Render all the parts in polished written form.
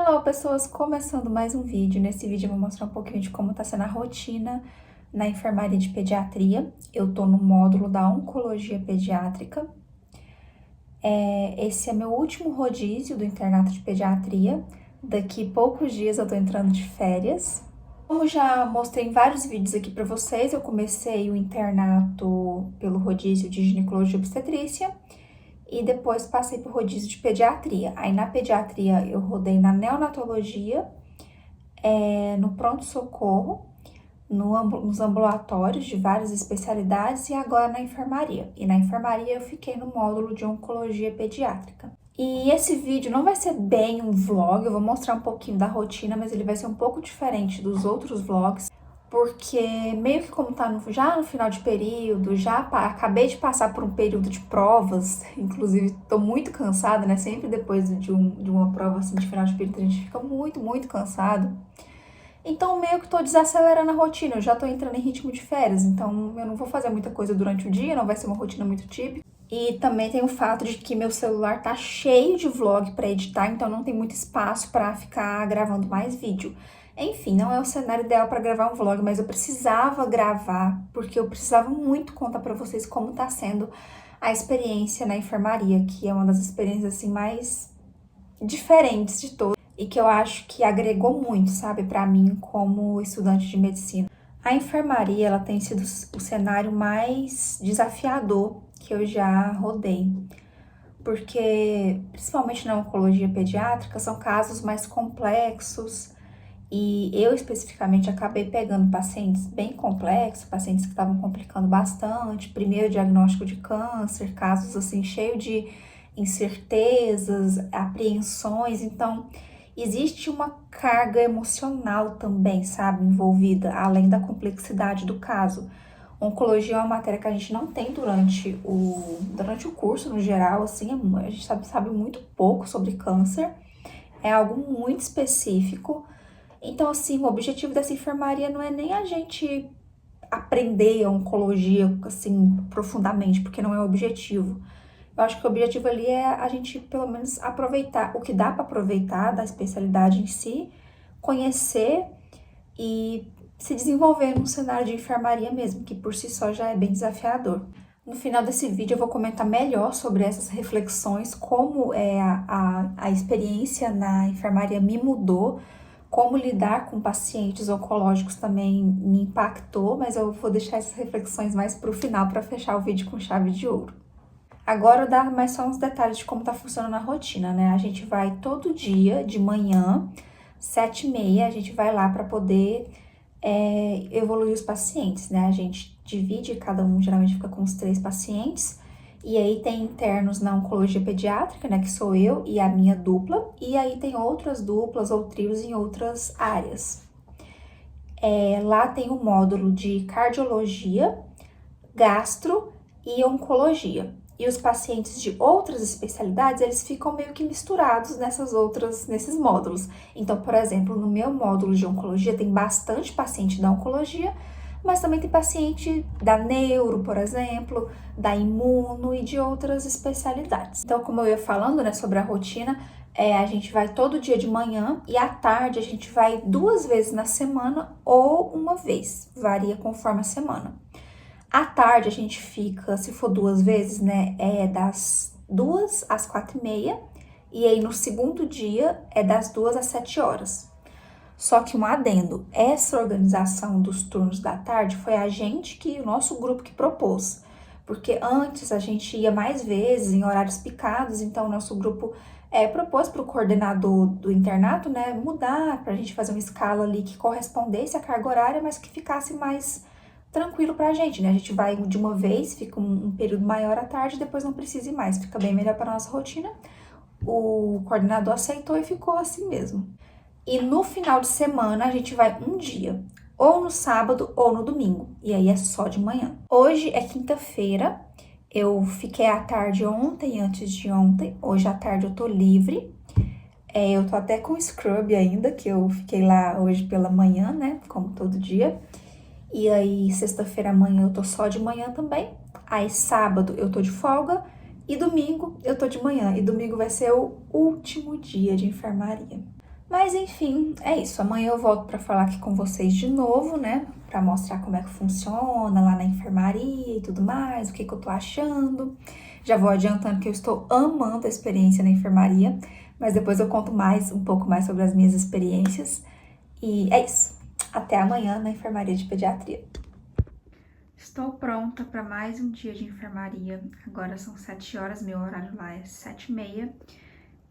Hello, pessoas! Começando mais um vídeo. Nesse vídeo eu vou mostrar um pouquinho de como tá sendo a rotina na enfermaria de pediatria. Eu tô no módulo da oncologia pediátrica. Esse é meu último rodízio do internato de pediatria. Daqui poucos dias eu tô entrando de férias. Como já mostrei em vários vídeos aqui pra vocês, eu comecei o internato pelo rodízio de ginecologia e obstetrícia. E depois passei pro rodízio de pediatria. Aí na pediatria eu rodei na neonatologia, no pronto-socorro, nos ambulatórios de várias especialidades e agora na enfermaria. E na enfermaria eu fiquei no módulo de oncologia pediátrica. E esse vídeo não vai ser bem um vlog, eu vou mostrar um pouquinho da rotina, mas ele vai ser um pouco diferente dos outros vlogs. Porque meio que como tá já no final de período, acabei de passar por um período de provas, inclusive tô muito cansada, né? Sempre depois de uma prova assim de final de período a gente fica muito cansado. Então meio que tô desacelerando a rotina, eu já tô entrando em ritmo de férias, então eu não vou fazer muita coisa durante o dia, não vai ser uma rotina muito típica. E também tem o fato de que meu celular tá cheio de vlog pra editar, então não tem muito espaço pra ficar gravando mais vídeo. Enfim, não é o cenário ideal para gravar um vlog, mas eu precisava gravar, porque eu precisava muito contar para vocês como tá sendo a experiência na enfermaria, que é uma das experiências assim mais diferentes de todas e que eu acho que agregou muito, sabe, para mim como estudante de medicina. A enfermaria, ela tem sido o cenário mais desafiador que eu já rodei, porque principalmente na oncologia pediátrica são casos mais complexos. E eu, especificamente, acabei pegando pacientes bem complexos, pacientes que estavam complicando bastante, primeiro diagnóstico de câncer, casos assim cheios de incertezas, apreensões. Então, existe uma carga emocional também, sabe, envolvida, além da complexidade do caso. Oncologia é uma matéria que a gente não tem durante o curso, no geral, assim, a gente sabe muito pouco sobre câncer, é algo muito específico. Então, assim, o objetivo dessa enfermaria não é nem a gente aprender a oncologia, assim, profundamente, porque não é o objetivo. Eu acho que o objetivo ali é a gente, pelo menos, aproveitar o que dá para aproveitar da especialidade em si, conhecer e se desenvolver num cenário de enfermaria mesmo, que por si só já é bem desafiador. No final desse vídeo eu vou comentar melhor sobre essas reflexões, como a experiência na enfermaria me mudou, como lidar com pacientes oncológicos também me impactou, mas eu vou deixar essas reflexões mais para o final para fechar o vídeo com chave de ouro. Agora eu dar mais só uns detalhes de como tá funcionando a rotina, né? A gente vai todo dia de manhã, 7h30, a gente vai lá para poder evoluir os pacientes, né? A gente divide, cada um geralmente fica com os 3 pacientes. E aí tem internos na oncologia pediátrica, né, que sou eu e a minha dupla, e aí tem outras duplas ou trios em outras áreas. Lá tem o módulo de cardiologia, gastro e oncologia. E os pacientes de outras especialidades, eles ficam meio que misturados nesses módulos. Então, por exemplo, no meu módulo de oncologia tem bastante paciente da oncologia, mas também tem paciente da neuro, por exemplo, da imuno e de outras especialidades. Então, como eu ia falando, né, sobre a rotina, a gente vai todo dia de manhã e à tarde a gente vai 2 vezes na semana ou uma vez, varia conforme a semana. À tarde a gente fica, se for 2 vezes, né, das 2 às 4h30, e aí no segundo dia é das 2 às 7 horas. Só que um adendo, essa organização dos turnos da tarde foi o nosso grupo que propôs. Porque antes a gente ia mais vezes em horários picados, então o nosso grupo propôs para o coordenador do internato, né, mudar, para a gente fazer uma escala ali que correspondesse à carga horária, mas que ficasse mais tranquilo pra gente, né? A gente vai de uma vez, fica um período maior à tarde, depois não precisa ir mais, fica bem melhor para nossa rotina. O coordenador aceitou e ficou assim mesmo. E no final de semana a gente vai um dia, ou no sábado ou no domingo, e aí é só de manhã. Hoje é quinta-feira, eu fiquei à tarde ontem, antes de ontem, hoje à tarde eu tô livre. Eu tô até com scrub ainda, que eu fiquei lá hoje pela manhã, né, como todo dia. E aí sexta-feira amanhã eu tô só de manhã também, aí sábado eu tô de folga, e domingo eu tô de manhã, e domingo vai ser o último dia de enfermaria. Mas enfim, é isso. Amanhã eu volto pra falar aqui com vocês de novo, né? Pra mostrar como é que funciona lá na enfermaria e tudo mais, o que que eu tô achando. Já vou adiantando que eu estou amando a experiência na enfermaria, mas depois eu conto um pouco mais sobre as minhas experiências. E é isso. Até amanhã na enfermaria de pediatria. Estou pronta para mais um dia de enfermaria. Agora são 7 horas, meu horário lá é 7h30.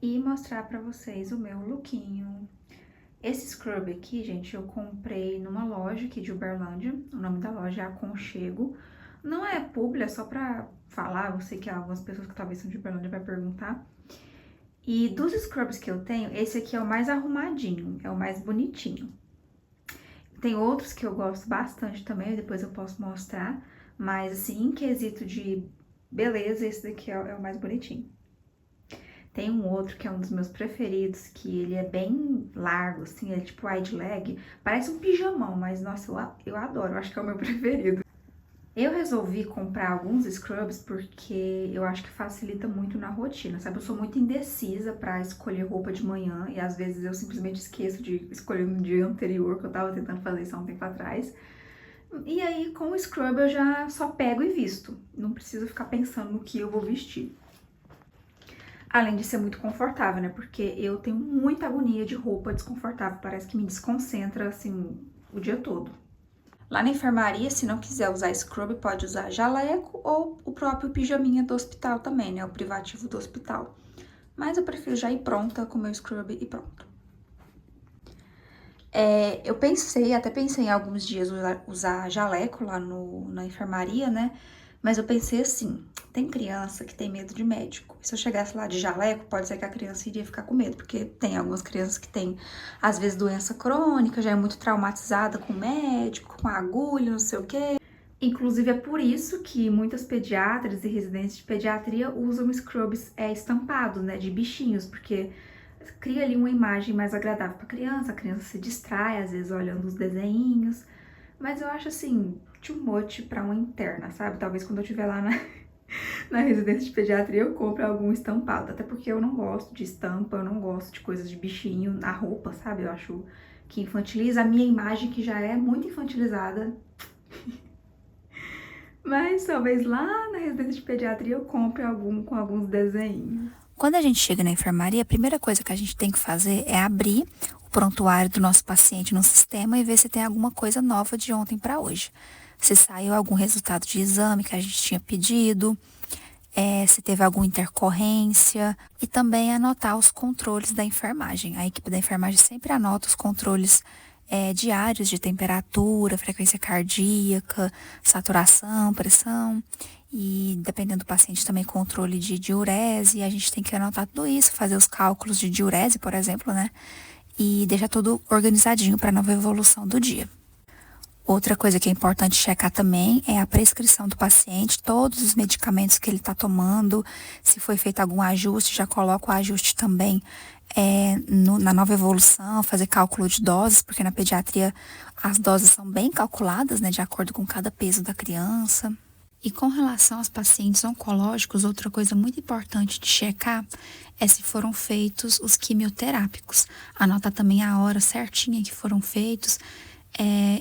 E mostrar para vocês o meu lookinho. Esse scrub aqui, gente, eu comprei numa loja aqui de Uberlândia. O nome da loja é Aconchego. Não é publi, é só pra falar. Eu sei que algumas pessoas que talvez são de Uberlândia vai perguntar. E dos scrubs que eu tenho, esse aqui é o mais arrumadinho, é o mais bonitinho. Tem outros que eu gosto bastante também, depois eu posso mostrar. Mas, assim, em quesito de beleza, esse daqui é o mais bonitinho. Tem um outro que é um dos meus preferidos, que ele é bem largo, assim, ele é tipo wide leg. Parece um pijamão, mas, nossa, eu adoro, eu acho que é o meu preferido. Eu resolvi comprar alguns scrubs porque eu acho que facilita muito na rotina, sabe? Eu sou muito indecisa pra escolher roupa de manhã e às vezes eu simplesmente esqueço de escolher no dia anterior, que eu tava tentando fazer isso há um tempo atrás. E aí, com o scrub eu já só pego e visto, não preciso ficar pensando no que eu vou vestir. Além de ser muito confortável, né? Porque eu tenho muita agonia de roupa desconfortável, parece que me desconcentra, assim, o dia todo. Lá na enfermaria, se não quiser usar scrub, pode usar jaleco ou o próprio pijaminha do hospital também, né? O privativo do hospital. Mas eu prefiro já ir pronta com o meu scrub e pronto. Eu até pensei em alguns dias usar jaleco lá na enfermaria, né? Mas eu pensei assim, tem criança que tem medo de médico. Se eu chegasse lá de jaleco, pode ser que a criança iria ficar com medo, porque tem algumas crianças que têm, às vezes, doença crônica, já é muito traumatizada com médico, com agulha, não sei o quê. Inclusive, é por isso que muitas pediatras e residentes de pediatria usam scrubs estampados, né, de bichinhos, porque cria ali uma imagem mais agradável para a criança se distrai, às vezes, olhando os desenhinhos. Mas eu acho, assim, too much pra uma interna, sabe? Talvez quando eu estiver lá na residência de pediatria eu compre algum estampado. Até porque eu não gosto de estampa, eu não gosto de coisas de bichinho na roupa, sabe? Eu acho que infantiliza a minha imagem, que já é muito infantilizada. Mas talvez lá na residência de pediatria eu compre algum com alguns desenhos. Quando a gente chega na enfermaria, a primeira coisa que a gente tem que fazer é abrir o prontuário do nosso paciente no sistema e ver se tem alguma coisa nova de ontem para hoje. Se saiu algum resultado de exame que a gente tinha pedido, se teve alguma intercorrência e também anotar os controles da enfermagem. A equipe da enfermagem sempre anota os controles diários de temperatura, frequência cardíaca, saturação, pressão. E dependendo do paciente também controle de diurese, a gente tem que anotar tudo isso, fazer os cálculos de diurese, por exemplo, né? E deixar tudo organizadinho para a nova evolução do dia. Outra coisa que é importante checar também é a prescrição do paciente, todos os medicamentos que ele está tomando, se foi feito algum ajuste, já coloca o ajuste também na nova evolução, fazer cálculo de doses, porque na pediatria as doses são bem calculadas, né, de acordo com cada peso da criança. E com relação aos pacientes oncológicos, outra coisa muito importante de checar é se foram feitos os quimioterápicos. Anota também a hora certinha que foram feitos.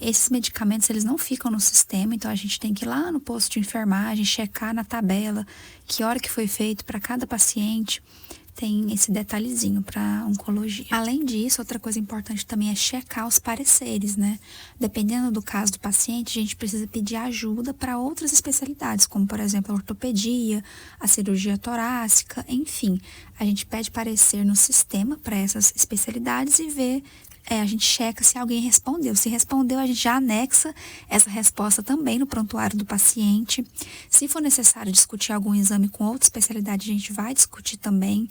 Esses medicamentos, eles não ficam no sistema, então a gente tem que ir lá no posto de enfermagem, checar na tabela que hora que foi feito para cada paciente. Tem esse detalhezinho para oncologia. Além disso, outra coisa importante também é checar os pareceres, né? Dependendo do caso do paciente, a gente precisa pedir ajuda para outras especialidades, como, por exemplo, a ortopedia, a cirurgia torácica, enfim. A gente pede parecer no sistema para essas especialidades e vê, a gente checa se alguém respondeu. Se respondeu, a gente já anexa essa resposta também no prontuário do paciente. Se for necessário discutir algum exame com outra especialidade, a gente vai discutir também.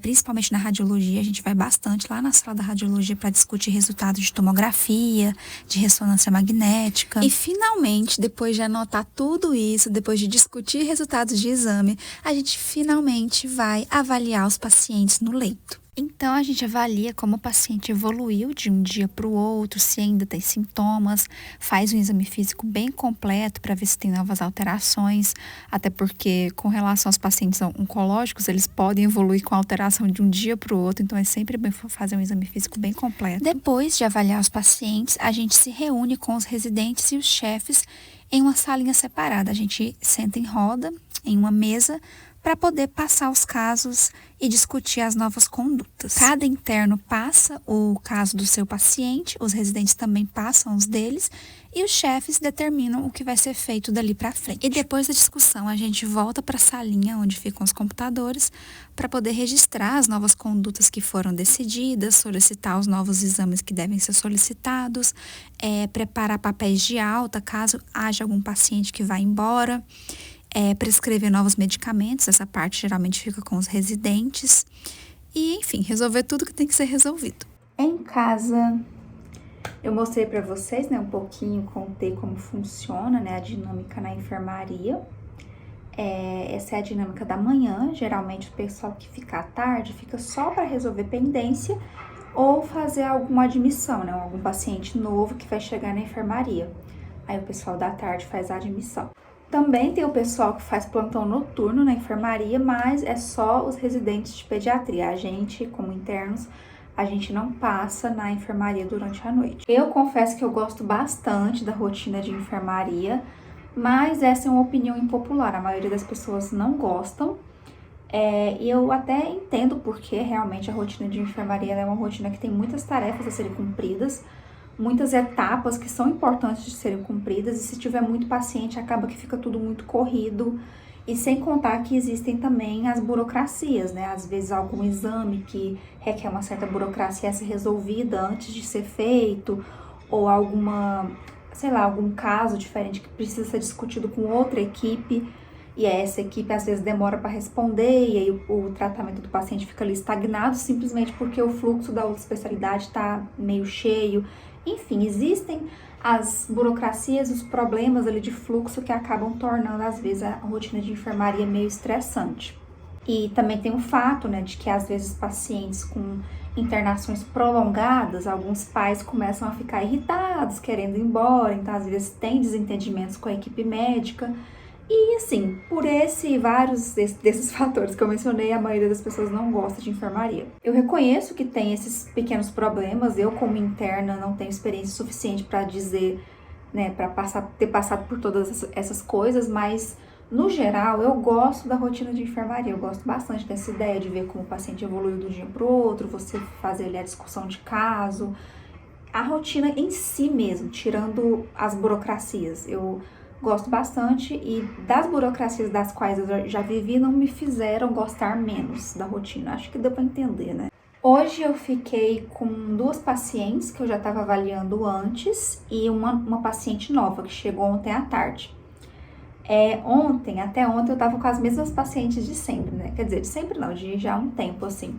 Principalmente na radiologia, a gente vai bastante lá na sala da radiologia para discutir resultados de tomografia, de ressonância magnética. E finalmente, depois de anotar tudo isso, depois de discutir resultados de exame, a gente finalmente vai avaliar os pacientes no leito. Então, a gente avalia como o paciente evoluiu de um dia para o outro, se ainda tem sintomas, faz um exame físico bem completo para ver se tem novas alterações, até porque, com relação aos pacientes oncológicos, eles podem evoluir com alteração de um dia para o outro, então é sempre bem fazer um exame físico bem completo. Depois de avaliar os pacientes, a gente se reúne com os residentes e os chefes em uma salinha separada. A gente senta em roda, em uma mesa, para poder passar os casos e discutir as novas condutas. Cada interno passa o caso do seu paciente, os residentes também passam os deles e os chefes determinam o que vai ser feito dali para frente. E depois da discussão, a gente volta para a salinha onde ficam os computadores para poder registrar as novas condutas que foram decididas, solicitar os novos exames que devem ser solicitados, preparar papéis de alta caso haja algum paciente que vá embora. Prescrever novos medicamentos, essa parte geralmente fica com os residentes. E, enfim, resolver tudo que tem que ser resolvido. Em casa, eu mostrei para vocês, né, um pouquinho, contei como funciona, né, a dinâmica na enfermaria. Essa é a dinâmica da manhã. Geralmente, o pessoal que fica à tarde fica só para resolver pendência ou fazer alguma admissão, né, algum paciente novo que vai chegar na enfermaria. Aí, o pessoal da tarde faz a admissão. Também tem o pessoal que faz plantão noturno na enfermaria, mas é só os residentes de pediatria. A gente, como internos, a gente não passa na enfermaria durante a noite. Eu confesso que eu gosto bastante da rotina de enfermaria, mas essa é uma opinião impopular. A maioria das pessoas não gostam. E eu até entendo porque realmente a rotina de enfermaria é uma rotina que tem muitas tarefas a serem cumpridas, muitas etapas que são importantes de serem cumpridas, e se tiver muito paciente, acaba que fica tudo muito corrido, e sem contar que existem também as burocracias, né? Às vezes algum exame que requer uma certa burocracia a ser resolvida antes de ser feito, ou algum caso diferente que precisa ser discutido com outra equipe, e essa equipe às vezes demora para responder, e aí o tratamento do paciente fica ali estagnado, simplesmente porque o fluxo da outra especialidade está meio cheio. Enfim, existem as burocracias, os problemas ali de fluxo que acabam tornando, às vezes, a rotina de enfermaria meio estressante. E também tem o fato, né, de que, às vezes, pacientes com internações prolongadas, alguns pais começam a ficar irritados, querendo ir embora, então, às vezes, tem desentendimentos com a equipe médica. E, assim, por vários desses fatores que eu mencionei, a maioria das pessoas não gosta de enfermaria. Eu reconheço que tem esses pequenos problemas. Eu, como interna, não tenho experiência suficiente para dizer, né, para ter passado por todas essas coisas, mas, no geral, eu gosto da rotina de enfermaria. Eu gosto bastante dessa ideia de ver como o paciente evoluiu de um dia para o outro, você fazer ali a discussão de caso, a rotina em si mesmo, tirando as burocracias. Eu gosto bastante, e das burocracias das quais eu já vivi não me fizeram gostar menos da rotina. Acho que deu para entender, né? Hoje eu fiquei com 2 pacientes que eu já estava avaliando antes e uma paciente nova que chegou ontem à tarde. Até ontem eu estava com as mesmas pacientes de sempre, né? Quer dizer, de sempre não, de já há um tempo, assim.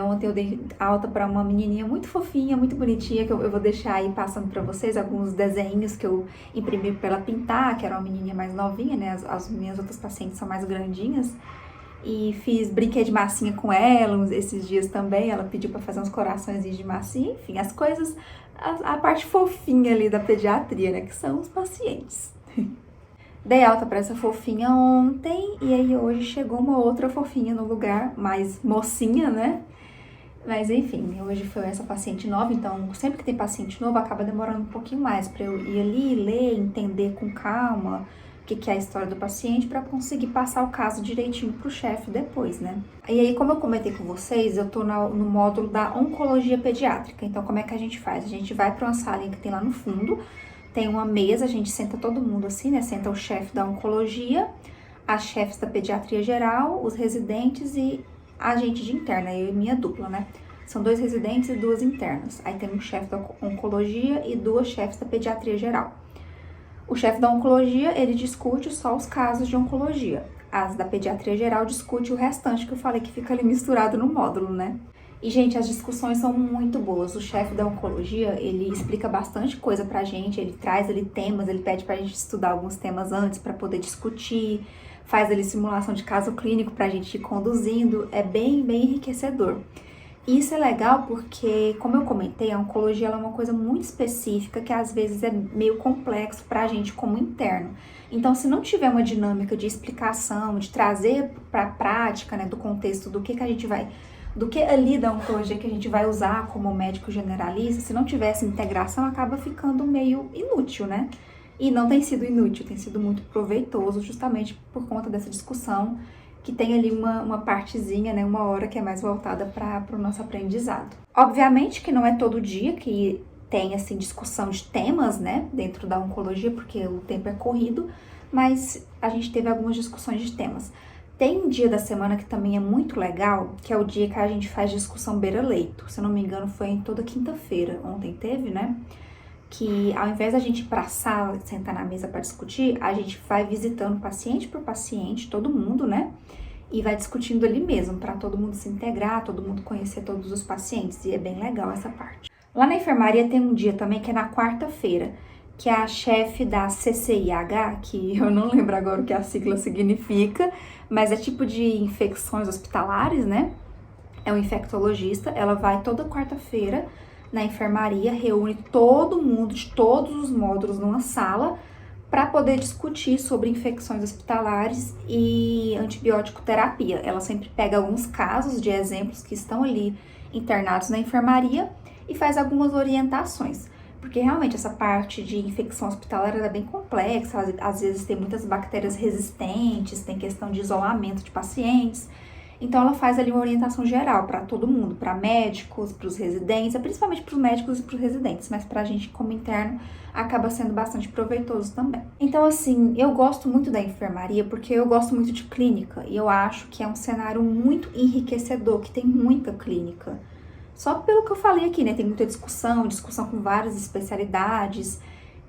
Ontem eu dei alta para uma menininha muito fofinha, muito bonitinha, que eu vou deixar aí passando para vocês alguns desenhos que eu imprimi para ela pintar, que era uma menininha mais novinha, né? As minhas outras pacientes são mais grandinhas. E brinquei de massinha com ela esses dias também. Ela pediu para fazer uns coraçõezinhos de massinha. Enfim, as coisas, a parte fofinha ali da pediatria, né? Que são os pacientes. Dei alta para essa fofinha ontem, e aí hoje chegou uma outra fofinha no lugar, mais mocinha, né? Mas enfim, hoje foi essa paciente nova, então sempre que tem paciente novo acaba demorando um pouquinho mais para eu ir ali, ler, entender com calma o que é a história do paciente, para conseguir passar o caso direitinho pro chefe depois, né? E aí, como eu comentei com vocês, eu tô no módulo da oncologia pediátrica. Então, como é que a gente faz? A gente vai para uma salinha que tem lá no fundo, tem uma mesa, a gente senta todo mundo assim, né? Senta o chefe da oncologia, as chefes da pediatria geral, os residentes e a gente de interna, eu e minha dupla, né? São 2 residentes e 2 internas. Aí tem um chefe da oncologia e 2 chefes da pediatria geral. O chefe da oncologia, ele discute só os casos de oncologia. As da pediatria geral discute o restante que eu falei que fica ali misturado no módulo, né? E, gente, as discussões são muito boas. O chefe da oncologia, ele explica bastante coisa pra gente, ele traz ali temas, ele pede pra gente estudar alguns temas antes pra poder discutir, faz ali simulação de caso clínico pra gente ir conduzindo, é bem enriquecedor. E isso é legal porque, como eu comentei, a oncologia ela é uma coisa muito específica que às vezes é meio complexo para a gente como interno. Então, se não tiver uma dinâmica de explicação, de trazer para a prática, né, do contexto do que a gente vai, do que ali da oncologia que a gente vai usar como médico generalista, se não tiver essa integração, acaba ficando meio inútil, né? E não tem sido inútil, tem sido muito proveitoso, justamente por conta dessa discussão que tem ali uma partezinha, né, uma hora que é mais voltada para o nosso aprendizado. Obviamente que não é todo dia que tem, assim, discussão de temas, né, dentro da oncologia, porque o tempo é corrido, mas a gente teve algumas discussões de temas. Tem um dia da semana que também é muito legal, que é o dia que a gente faz discussão beira-leito. Se eu não me engano, foi em toda quinta-feira, ontem teve, né? Que ao invés da gente ir para a sala, sentar na mesa para discutir, a gente vai visitando paciente por paciente, todo mundo, né? E vai discutindo ali mesmo, para todo mundo se integrar, todo mundo conhecer todos os pacientes, e é bem legal essa parte. Lá na enfermaria tem um dia também que é na quarta-feira, que é a chefe da CCIH, que eu não lembro agora o que a sigla significa, mas é tipo de infecções hospitalares, né? É um infectologista, ela vai toda quarta-feira na enfermaria, reúne todo mundo de todos os módulos numa sala para poder discutir sobre infecções hospitalares e antibiótico terapia. Ela sempre pega alguns casos de exemplos que estão ali internados na enfermaria e faz algumas orientações. Porque realmente essa parte de infecção hospitalar é bem complexa, às vezes tem muitas bactérias resistentes, tem questão de isolamento de pacientes. Então ela faz ali uma orientação geral para todo mundo, para médicos, para os residentes, principalmente para os médicos e para os residentes, mas para a gente como interno acaba sendo bastante proveitoso também. Então assim, eu gosto muito da enfermaria porque eu gosto muito de clínica e eu acho que é um cenário muito enriquecedor, que tem muita clínica. Só pelo que eu falei aqui, né, tem muita discussão com várias especialidades,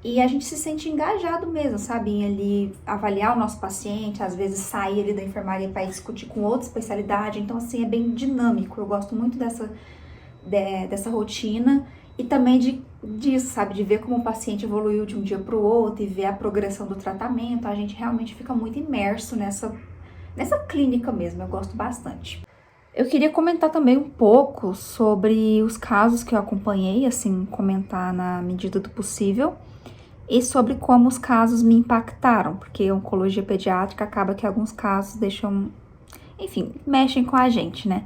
e a gente se sente engajado mesmo, sabe? Em ali avaliar o nosso paciente, às vezes sair ali da enfermaria para ir discutir com outra especialidade. Então, assim, é bem dinâmico. Eu gosto muito dessa rotina e também disso, sabe? De ver como o paciente evoluiu de um dia para o outro e ver a progressão do tratamento. A gente realmente fica muito imerso nessa clínica mesmo. Eu gosto bastante. Eu queria comentar também um pouco sobre os casos que eu acompanhei, assim, comentar na medida do possível. E sobre como os casos me impactaram, porque a oncologia pediátrica acaba que alguns casos deixam, enfim, mexem com a gente, né?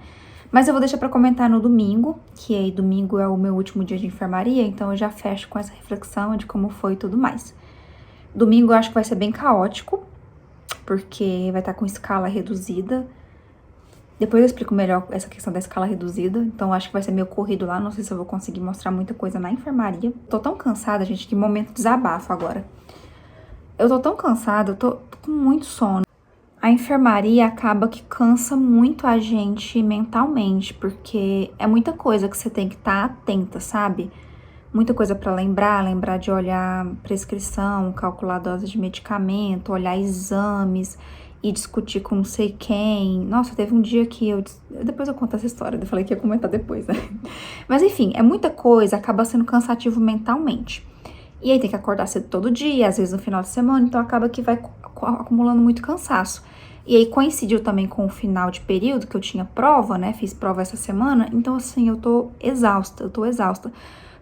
Mas eu vou deixar para comentar no domingo, que aí domingo é o meu último dia de enfermaria, então eu já fecho com essa reflexão de como foi e tudo mais. Domingo eu acho que vai ser bem caótico, porque vai estar com escala reduzida. Depois eu explico melhor essa questão da escala reduzida, então acho que vai ser meio corrido lá, não sei se eu vou conseguir mostrar muita coisa na enfermaria. Tô tão cansada, gente, que momento de desabafo agora. Eu tô tão cansada, eu tô com muito sono. A enfermaria acaba que cansa muito a gente mentalmente, porque é muita coisa que você tem que estar atenta, sabe? Muita coisa pra lembrar de olhar prescrição, calcular dose de medicamento, olhar exames e discutir com não sei quem. Nossa, teve um dia que depois eu conto essa história, eu falei que ia comentar depois, né? Mas enfim, é muita coisa, acaba sendo cansativo mentalmente. E aí tem que acordar cedo todo dia, às vezes no final de semana, então acaba que vai acumulando muito cansaço. E aí coincidiu também com o final de período, que eu tinha prova, né? Fiz prova essa semana, então assim, eu tô exausta.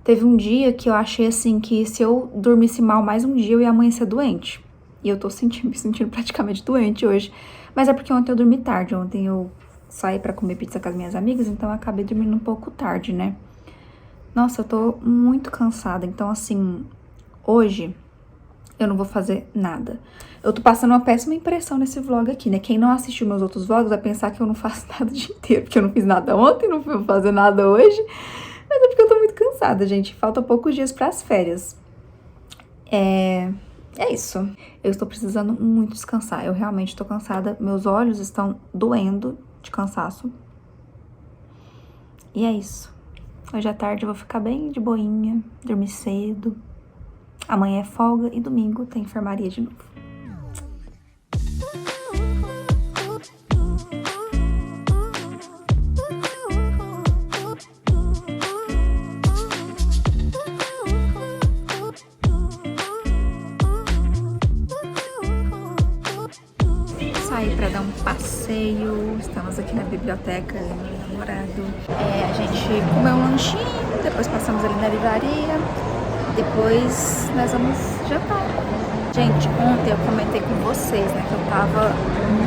Teve um dia que eu achei assim que se eu dormisse mal mais um dia, eu ia amanhecer doente. E eu tô me sentindo praticamente doente hoje. Mas é porque ontem eu dormi tarde. Ontem eu saí pra comer pizza com as minhas amigas, então eu acabei dormindo um pouco tarde, né? Nossa, eu tô muito cansada. Então, assim, hoje eu não vou fazer nada. Eu tô passando uma péssima impressão nesse vlog aqui, né? Quem não assistiu meus outros vlogs vai pensar que eu não faço nada o dia inteiro. Porque eu não fiz nada ontem, não vou fazer nada hoje. Mas é porque eu tô muito cansada, gente. Faltam poucos dias pras férias. É isso. Eu estou precisando muito descansar. Eu realmente tô cansada. Meus olhos estão doendo de cansaço. E é isso. Hoje à tarde eu vou ficar bem de boinha, dormir cedo. Amanhã é folga e domingo tem enfermaria de novo. Saí pra dar um passeio meio, estamos aqui na biblioteca, eu e meu namorado. A gente comeu um lanchinho, depois passamos ali na livraria, depois nós vamos jantar. Gente, ontem eu comentei com vocês, né, que eu tava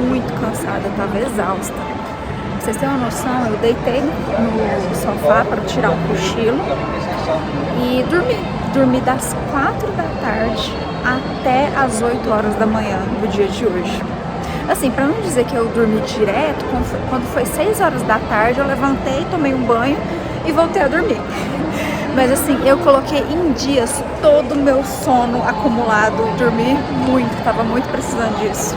muito cansada, eu tava exausta. Pra vocês terem uma noção, eu deitei no sofá para tirar um cochilo e dormi das 4 da tarde até as 8 horas da manhã do dia de hoje. Assim, pra não dizer que eu dormi direto, quando foi 6 horas da tarde, eu levantei, tomei um banho e voltei a dormir. Mas assim, eu coloquei em dias todo o meu sono acumulado, dormi muito, tava muito precisando disso.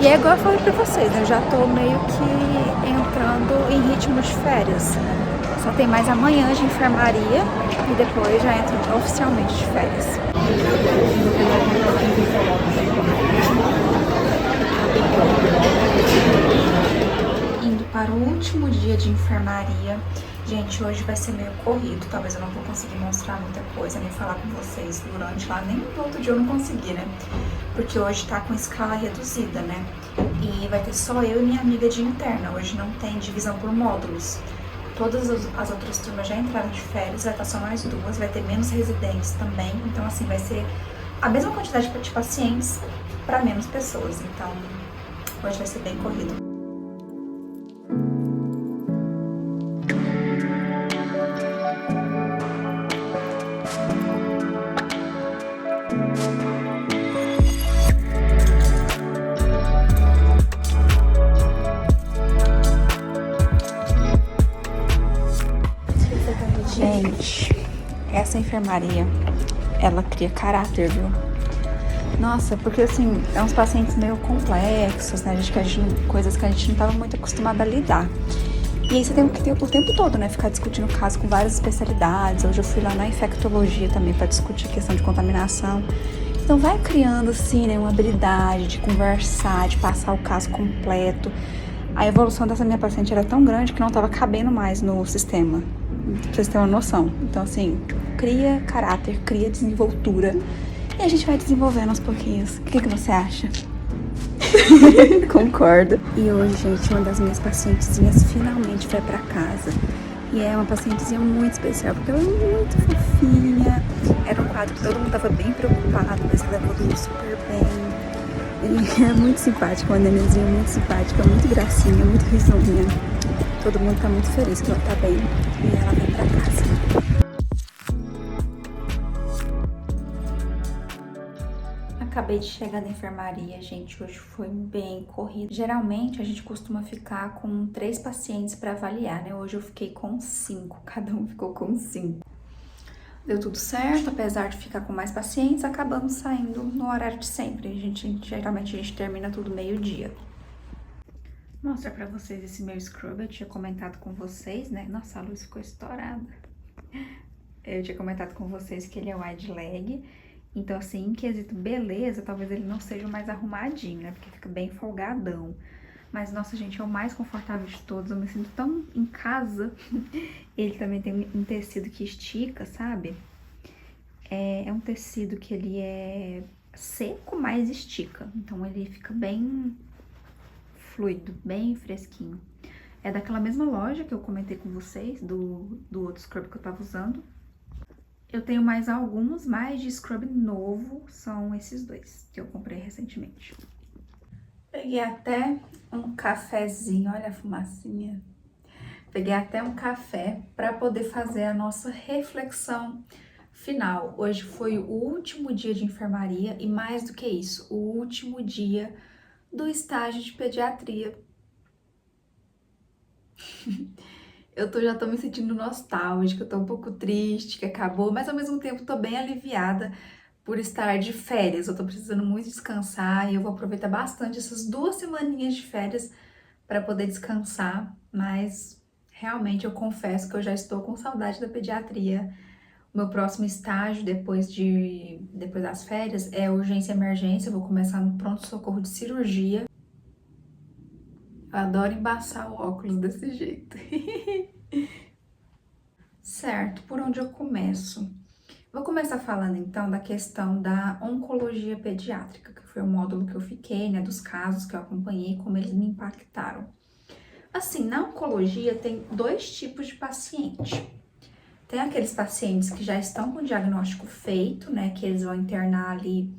E é igual eu falei pra vocês, né? Eu já tô meio que entrando em ritmo de férias. Só tem mais amanhã de enfermaria e depois já entro oficialmente de férias. Indo para o último dia de enfermaria. Gente, hoje vai ser meio corrido, talvez eu não vou conseguir mostrar muita coisa, nem falar com vocês durante lá, nem no outro dia eu não consegui, né? Porque hoje tá com escala reduzida, né? E vai ter só eu e minha amiga de interna, hoje não tem divisão por módulos. Todas as outras turmas já entraram de férias, vai estar só mais 2, vai ter menos residentes também, então assim, vai ser a mesma quantidade de pacientes para menos pessoas, então hoje vai ser bem corrido. Gente, essa enfermaria, ela cria caráter, viu? Nossa, porque assim, é uns pacientes meio complexos, né? Coisas que a gente não estava muito acostumada a lidar. E aí você tem que ter o tempo todo, né? Ficar discutindo caso com várias especialidades. Hoje eu fui lá na infectologia também para discutir questão de contaminação. Então vai criando, assim, né? Uma habilidade de conversar, de passar o caso completo. A evolução dessa minha paciente era tão grande que não estava cabendo mais no sistema. Pra vocês terem uma noção. Então, assim, cria caráter, cria desenvoltura. E a gente vai desenvolvendo aos pouquinhos. O que você acha? Concordo. E hoje, gente, uma das minhas pacientezinhas finalmente foi pra casa. E é uma pacientezinha muito especial, porque ela é muito fofinha. Era um quadro que todo mundo tava bem preocupado, mas ela evoluiu super bem. E é muito simpática, uma nenenzinha muito simpática, muito gracinha, muito risonha. Todo mundo tá muito feliz que ela tá bem e ela vem pra casa. Acabei de chegar da enfermaria, gente, hoje foi bem corrido. Geralmente a gente costuma ficar com 3 pacientes para avaliar, né? Hoje eu fiquei com 5, cada um ficou com 5. Deu tudo certo, apesar de ficar com mais pacientes, acabamos saindo no horário de sempre. Geralmente a gente termina tudo meio-dia. Vou mostrar pra vocês esse meu scrub, eu tinha comentado com vocês, né? Nossa, a luz ficou estourada. Eu tinha comentado com vocês que ele é wide leg. Então, assim, em quesito beleza, talvez ele não seja o mais arrumadinho, né? Porque fica bem folgadão. Mas, nossa, gente, é o mais confortável de todos. Eu me sinto tão em casa. Ele também tem um tecido que estica, sabe? É um tecido que ele é seco, mas estica. Então, ele fica bem fluido, bem fresquinho. É daquela mesma loja que eu comentei com vocês, do outro scrub que eu tava usando. Eu tenho mais alguns, mas de scrub novo são esses 2 que eu comprei recentemente. Peguei até um cafezinho, olha a fumacinha. Peguei até um café para poder fazer a nossa reflexão final. Hoje foi o último dia de enfermaria e mais do que isso, o último dia do estágio de pediatria. Já tô me sentindo nostálgica, tô um pouco triste que acabou, mas ao mesmo tempo tô bem aliviada por estar de férias. Eu tô precisando muito descansar e eu vou aproveitar bastante essas 2 semaninhas de férias para poder descansar, mas realmente eu confesso que eu já estou com saudade da pediatria. O meu próximo estágio depois das férias é urgência e emergência, eu vou começar no pronto-socorro de cirurgia. Eu adoro embaçar o óculos desse jeito. Certo, por onde eu começo? Vou começar falando então da questão da oncologia pediátrica, que foi o módulo que eu fiquei, né, dos casos que eu acompanhei, como eles me impactaram. Assim, na oncologia tem dois tipos de paciente. Tem aqueles pacientes que já estão com o diagnóstico feito, né, que eles vão internar ali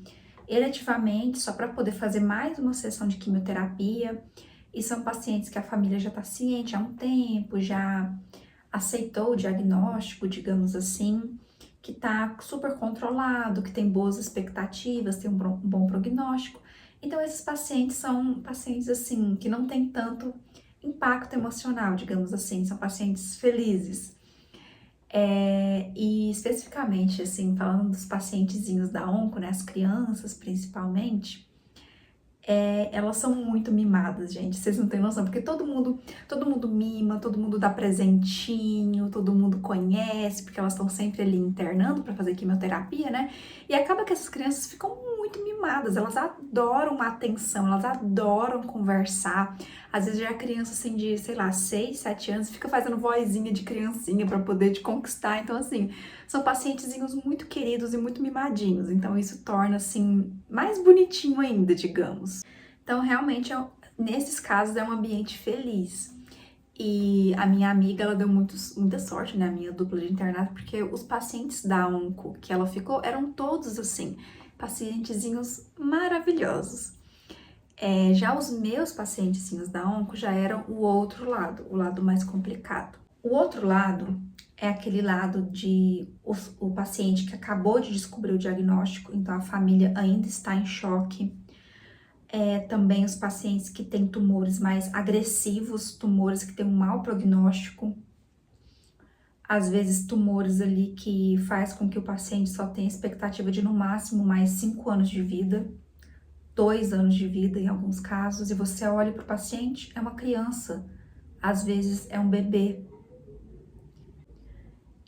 eletivamente, só para poder fazer mais uma sessão de quimioterapia. E são pacientes que a família já está ciente há um tempo, já aceitou o diagnóstico, digamos assim, que está super controlado, que tem boas expectativas, tem um bom prognóstico. Então, esses pacientes são pacientes, assim, que não tem tanto impacto emocional, digamos assim, são pacientes felizes. E especificamente, assim, falando dos pacientezinhos da onco, né, as crianças principalmente, elas são muito mimadas, gente. Vocês não têm noção, porque todo mundo mima, todo mundo dá presentinho, todo mundo conhece, porque elas estão sempre ali internando para fazer quimioterapia, né? E acaba que essas crianças ficam muito mimadas, elas adoram a atenção, elas adoram conversar. Às vezes já é criança assim de, sei lá, 6, 7 anos, fica fazendo vozinha de criancinha para poder te conquistar. Então, assim, são pacientezinhos muito queridos e muito mimadinhos. Então, isso torna, assim, mais bonitinho ainda, digamos. Então, realmente, nesses casos, é um ambiente feliz. E a minha amiga, ela deu muita sorte, né? A minha dupla de internato, porque os pacientes da onco que ela ficou eram todos, assim, pacientezinhos maravilhosos. Já os meus pacientezinhos da onco já eram o outro lado, o lado mais complicado. O outro lado é aquele lado de o paciente que acabou de descobrir o diagnóstico, então a família ainda está em choque. Também os pacientes que têm tumores mais agressivos, tumores que têm um mau prognóstico, às vezes tumores ali que faz com que o paciente só tenha expectativa de no máximo mais 5 anos de vida, 2 anos de vida em alguns casos, e você olha para o paciente, é uma criança, às vezes é um bebê.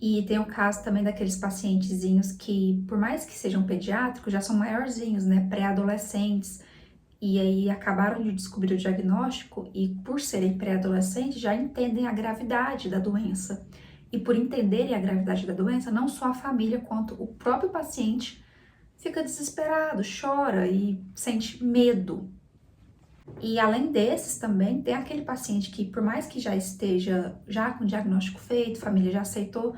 E tem o caso também daqueles pacientezinhos que, por mais que sejam pediátricos, já são maiorzinhos, né, pré-adolescentes, e aí acabaram de descobrir o diagnóstico e, por serem pré-adolescentes, já entendem a gravidade da doença. E por entenderem a gravidade da doença, não só a família quanto o próprio paciente fica desesperado, chora e sente medo. E além desses também, tem aquele paciente que, por mais que já esteja já com o diagnóstico feito, a família já aceitou,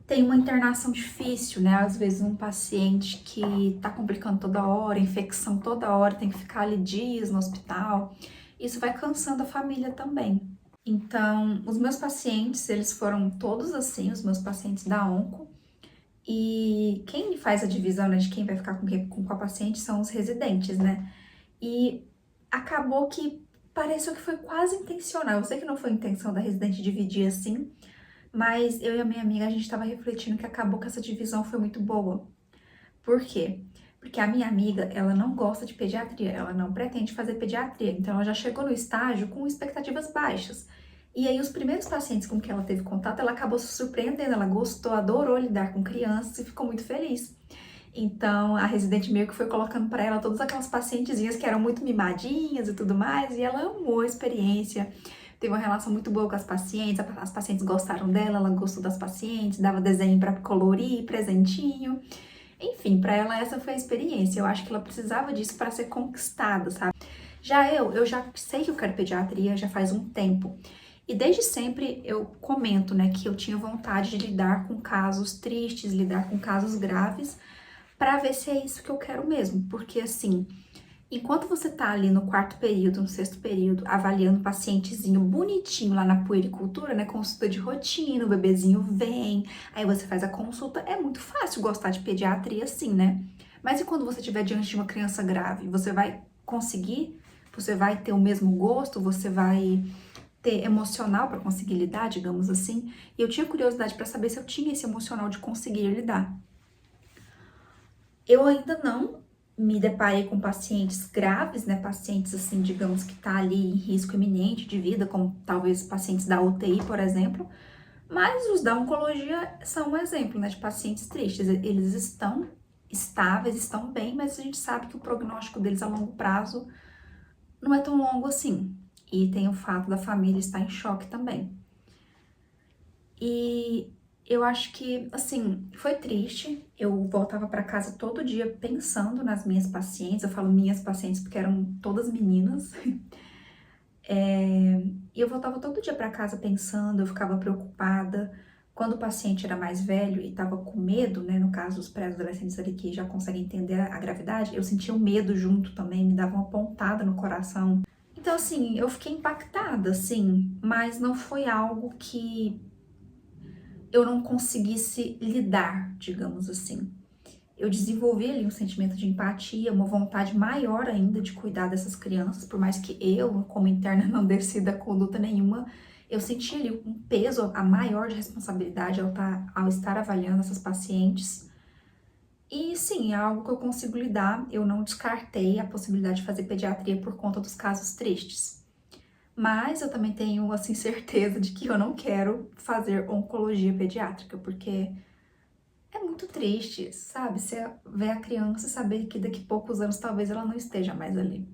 tem uma internação difícil, né? Às vezes um paciente que tá complicando toda hora, infecção toda hora, tem que ficar ali dias no hospital. Isso vai cansando a família também. Então, os meus pacientes, eles foram todos assim, os meus pacientes da onco. E quem faz a divisão, né, de quem vai ficar com qual paciente são os residentes, né? E acabou que pareceu que foi quase intencional. Eu sei que não foi intenção da residente dividir assim, mas eu e a minha amiga, a gente tava refletindo que acabou que essa divisão foi muito boa. Por quê? Porque a minha amiga, ela não gosta de pediatria, ela não pretende fazer pediatria, então ela já chegou no estágio com expectativas baixas. E aí, os primeiros pacientes com que ela teve contato, ela acabou se surpreendendo, ela gostou, adorou lidar com crianças e ficou muito feliz. Então, a residente meio que foi colocando para ela todas aquelas pacientezinhas que eram muito mimadinhas e tudo mais, e ela amou a experiência. Teve uma relação muito boa com as pacientes gostaram dela, ela gostou das pacientes, dava desenho para colorir, presentinho. Enfim, para ela essa foi a experiência. Eu acho que ela precisava disso para ser conquistada, sabe? Já eu já sei que eu quero pediatria já faz um tempo. E desde sempre eu comento, né, que eu tinha vontade de lidar com casos tristes, lidar com casos graves, para ver se é isso que eu quero mesmo. Porque assim, enquanto você tá ali no quarto período, no sexto período, avaliando o pacientezinho bonitinho lá na puericultura, né, consulta de rotina, o bebezinho vem, aí você faz a consulta, é muito fácil gostar de pediatria assim, né? Mas e quando você estiver diante de uma criança grave, você vai conseguir? Você vai ter o mesmo gosto? Você vai ter emocional para conseguir lidar, digamos assim? E eu tinha curiosidade para saber se eu tinha esse emocional de conseguir lidar. Eu ainda não me deparei com pacientes graves, né? Pacientes, assim, digamos que tá ali em risco iminente de vida, como talvez pacientes da UTI, por exemplo. Mas os da oncologia são um exemplo, né? De pacientes tristes. Eles estão estáveis, estão bem, mas a gente sabe que o prognóstico deles a longo prazo não é tão longo assim. E tem o fato da família estar em choque também. E Eu acho que, assim, foi triste. Eu voltava pra casa todo dia pensando nas minhas pacientes. Eu falo minhas pacientes porque eram todas meninas. E eu voltava todo dia pra casa pensando, eu ficava preocupada. Quando o paciente era mais velho e tava com medo, né, no caso os pré-adolescentes ali que já conseguem entender a gravidade, eu sentia o medo junto também, me dava uma pontada no coração. Então, assim, eu fiquei impactada, assim, mas não foi algo que eu não conseguisse lidar, digamos assim. Eu desenvolvi ali um sentimento de empatia, uma vontade maior ainda de cuidar dessas crianças, por mais que eu, como interna, não decida conduta nenhuma, eu senti ali um peso a maior de responsabilidade ao estar avaliando essas pacientes. E sim, é algo que eu consigo lidar, eu não descartei a possibilidade de fazer pediatria por conta dos casos tristes. Mas eu também tenho, assim, certeza de que eu não quero fazer oncologia pediátrica, porque é muito triste, sabe? Você ver a criança e saber que daqui a poucos anos talvez ela não esteja mais ali.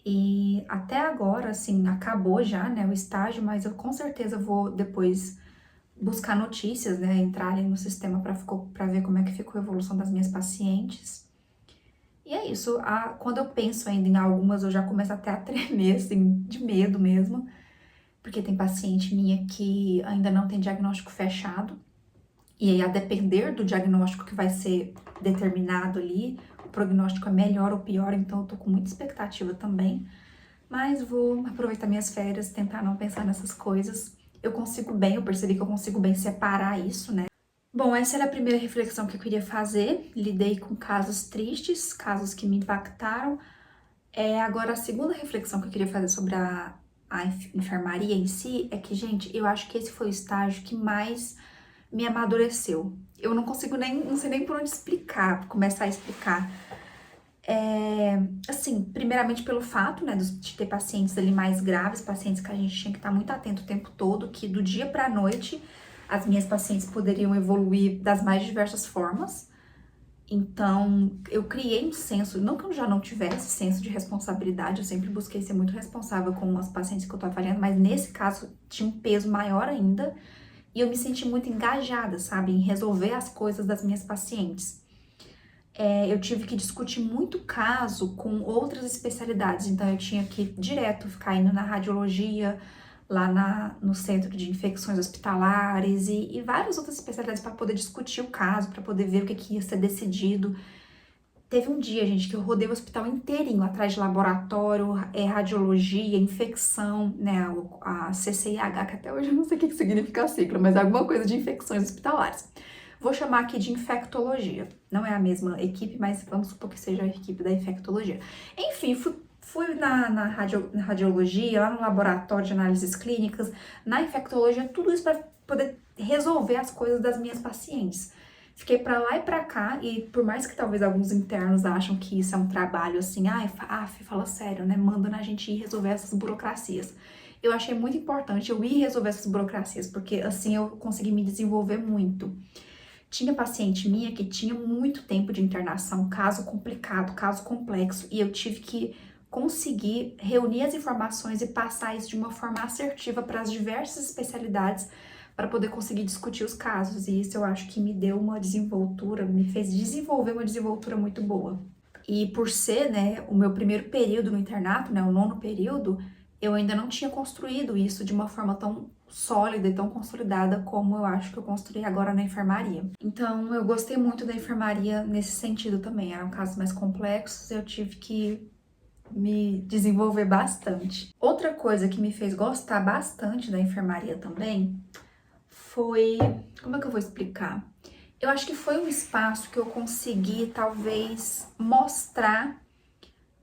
E até agora, assim, acabou já, né, o estágio, mas eu com certeza vou depois buscar notícias, né, entrar ali no sistema para ver como é que ficou a evolução das minhas pacientes. E é isso, quando eu penso ainda em algumas, eu já começo até a tremer, assim, de medo mesmo, porque tem paciente minha que ainda não tem diagnóstico fechado. E aí, a depender do diagnóstico que vai ser determinado ali, o prognóstico é melhor ou pior, então eu tô com muita expectativa também. Mas vou aproveitar minhas férias, tentar não pensar nessas coisas. Eu consigo bem, eu percebi que eu consigo bem separar isso, né? Bom, essa era a primeira reflexão que eu queria fazer. Lidei com casos tristes, casos que me impactaram. Agora, a segunda reflexão que eu queria fazer sobre a enfermaria em si é que, gente, eu acho que esse foi o estágio que mais me amadureceu. Eu não consigo nem, não sei nem por onde explicar, começar a explicar. Assim, primeiramente pelo fato, né, de ter pacientes ali mais graves, pacientes que a gente tinha que estar muito atento o tempo todo, que do dia pra noite as minhas pacientes poderiam evoluir das mais diversas formas. Então, eu criei um senso, não que eu já não tivesse senso de responsabilidade, eu sempre busquei ser muito responsável com as pacientes que eu tô avaliando, mas nesse caso tinha um peso maior ainda. E eu me senti muito engajada, sabe, em resolver as coisas das minhas pacientes. Eu tive que discutir muito caso com outras especialidades, então eu tinha que direto ficar indo na radiologia, lá no centro de infecções hospitalares e várias outras especialidades para poder discutir o caso, para poder ver o que ia ser decidido. Teve um dia, gente, que eu rodei o hospital inteirinho, atrás de laboratório, radiologia, infecção, né, a CCIH, que até hoje eu não sei o que significa a sigla, mas é alguma coisa de infecções hospitalares. Vou chamar aqui de infectologia. Não é a mesma equipe, mas vamos supor que seja a equipe da infectologia. Enfim, fui na radiologia, lá no laboratório de análises clínicas, na infectologia, tudo isso para poder resolver as coisas das minhas pacientes. Fiquei pra lá e pra cá, e por mais que talvez alguns internos acham que isso é um trabalho assim, fala sério, né? Manda na gente ir resolver essas burocracias. Eu achei muito importante eu ir resolver essas burocracias, porque assim eu consegui me desenvolver muito. Tinha paciente minha que tinha muito tempo de internação, caso complicado, caso complexo, e eu tive que conseguir reunir as informações e passar isso de uma forma assertiva para as diversas especialidades para poder conseguir discutir os casos. E isso eu acho que me deu uma desenvoltura, me fez desenvolver uma desenvoltura muito boa. E por ser, né, o meu primeiro período no internato, né, o nono período, eu ainda não tinha construído isso de uma forma tão sólida e tão consolidada como eu acho que eu construí agora na enfermaria. Então, eu gostei muito da enfermaria nesse sentido também. Eram casos mais complexos, eu tive que me desenvolver bastante. Outra coisa que me fez gostar bastante da enfermaria também foi... Como é que eu vou explicar? Eu acho que foi um espaço que eu consegui, talvez, mostrar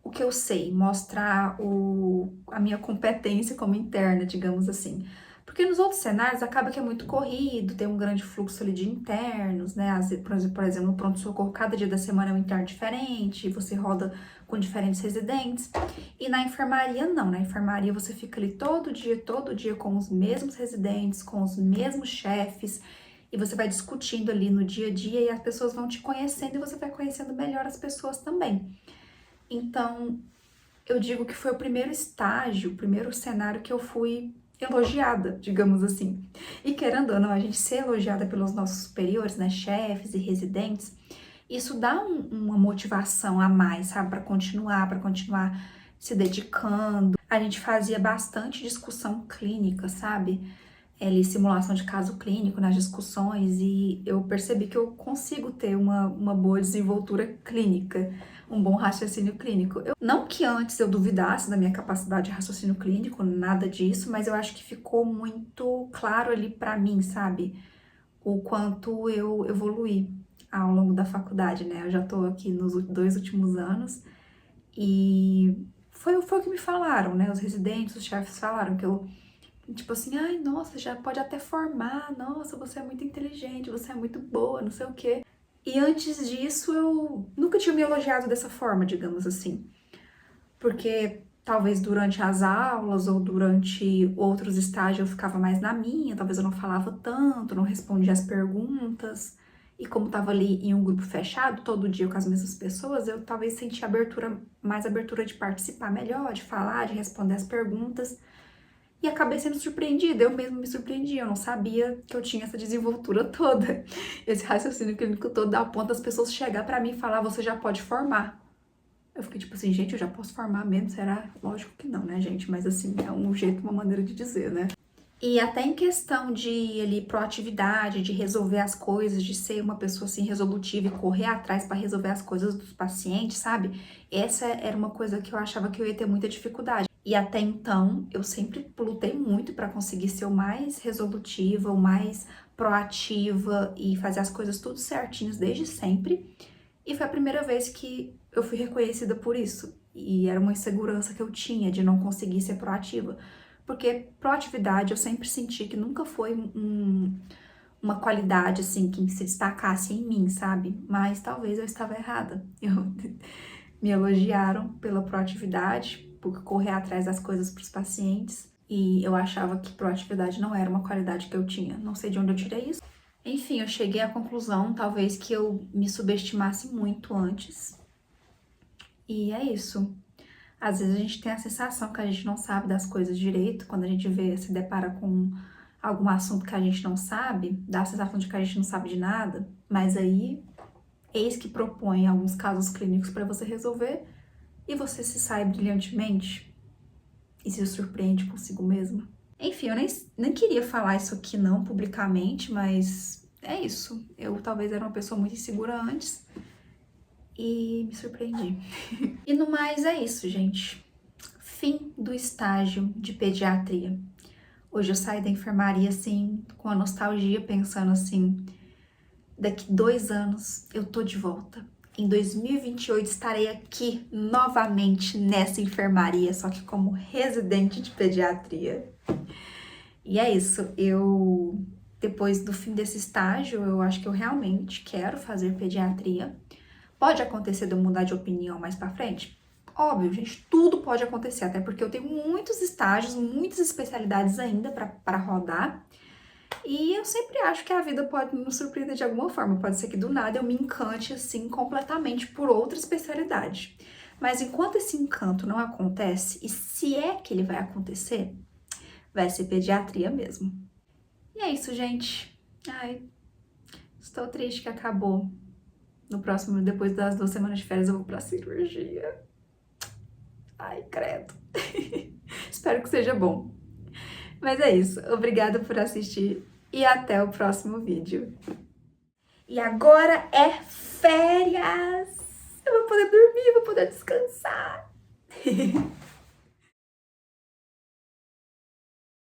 o que eu sei, mostrar a minha competência como interna, digamos assim. Porque nos outros cenários acaba que é muito corrido, tem um grande fluxo ali de internos, né? Por exemplo, no pronto-socorro, cada dia da semana é um interno diferente, você roda com diferentes residentes. E na enfermaria, não. Na enfermaria você fica ali todo dia com os mesmos residentes, com os mesmos chefes, e você vai discutindo ali no dia a dia e as pessoas vão te conhecendo e você vai conhecendo melhor as pessoas também. Então, eu digo que foi o primeiro estágio, o primeiro cenário que eu fui elogiada, digamos assim. E querendo ou não, a gente ser elogiada pelos nossos superiores, né, chefes e residentes, isso dá uma motivação a mais, sabe, para continuar se dedicando. A gente fazia bastante discussão clínica, sabe? Ali, simulação de caso clínico nas discussões, e eu percebi que eu consigo ter uma boa desenvoltura clínica, um bom raciocínio clínico. Não que antes eu duvidasse da minha capacidade de raciocínio clínico, nada disso, mas eu acho que ficou muito claro ali pra mim, sabe? O quanto eu evoluí ao longo da faculdade, né? Eu já tô aqui nos 2 últimos anos e foi o que me falaram, né? Os residentes, os chefes falaram que eu, tipo assim, ai, nossa, já pode até formar, nossa, você é muito inteligente, você é muito boa, não sei o quê. E antes disso, eu nunca tinha me elogiado dessa forma, digamos assim. Porque talvez durante as aulas ou durante outros estágios eu ficava mais na minha, talvez eu não falava tanto, não respondia as perguntas. E como tava ali em um grupo fechado, todo dia com as mesmas pessoas, eu talvez sentia mais abertura de participar melhor, de falar, de responder as perguntas. E acabei sendo surpreendida, eu mesma me surpreendi, eu não sabia que eu tinha essa desenvoltura toda, esse raciocínio clínico todo, ao ponto das pessoas chegar pra mim e falar, você já pode formar. Eu fiquei tipo assim, gente, eu já posso formar mesmo? Será? Lógico que não, né, gente? Mas assim, é um jeito, uma maneira de dizer, né? E até em questão de ali proatividade, de resolver as coisas, de ser uma pessoa assim resolutiva e correr atrás para resolver as coisas dos pacientes, sabe? Essa era uma coisa que eu achava que eu ia ter muita dificuldade. E até então, eu sempre lutei muito para conseguir ser o mais resolutiva, o mais proativa e fazer as coisas tudo certinhas desde sempre. E foi a primeira vez que eu fui reconhecida por isso. E era uma insegurança que eu tinha de não conseguir ser proativa. Porque proatividade eu sempre senti que nunca foi uma qualidade assim que se destacasse em mim, sabe? Mas talvez eu estava errada. Me elogiaram pela proatividade, por correr atrás das coisas para os pacientes. E eu achava que proatividade não era uma qualidade que eu tinha. Não sei de onde eu tirei isso. Enfim, eu cheguei à conclusão, talvez, que eu me subestimasse muito antes. E é isso. Às vezes a gente tem a sensação que a gente não sabe das coisas direito, quando a gente se depara com algum assunto que a gente não sabe, dá a sensação de que a gente não sabe de nada, mas aí eis que propõe alguns casos clínicos para você resolver e você se sai brilhantemente e se surpreende consigo mesma. Enfim, eu nem queria falar isso aqui não publicamente, mas é isso. Eu talvez era uma pessoa muito insegura antes e me surpreendi. E no mais é isso, gente. Fim do estágio de pediatria. Hoje eu saí da enfermaria assim, com a nostalgia, pensando assim, daqui 2 anos eu tô de volta. Em 2028 estarei aqui novamente nessa enfermaria, só que como residente de pediatria. E é isso, depois do fim desse estágio, eu acho que eu realmente quero fazer pediatria. Pode acontecer de eu mudar de opinião mais pra frente? Óbvio, gente, tudo pode acontecer, até porque eu tenho muitos estágios, muitas especialidades ainda pra rodar. E eu sempre acho que a vida pode me surpreender de alguma forma. Pode ser que do nada eu me encante assim completamente por outra especialidade. Mas enquanto esse encanto não acontece, e se é que ele vai acontecer, vai ser pediatria mesmo. E é isso, gente. Ai, estou triste que acabou. No próximo, depois das 2 semanas de férias, eu vou pra cirurgia. Ai, credo. Espero que seja bom. Mas é isso. Obrigada por assistir e até o próximo vídeo. E agora é férias! Eu vou poder dormir, vou poder descansar.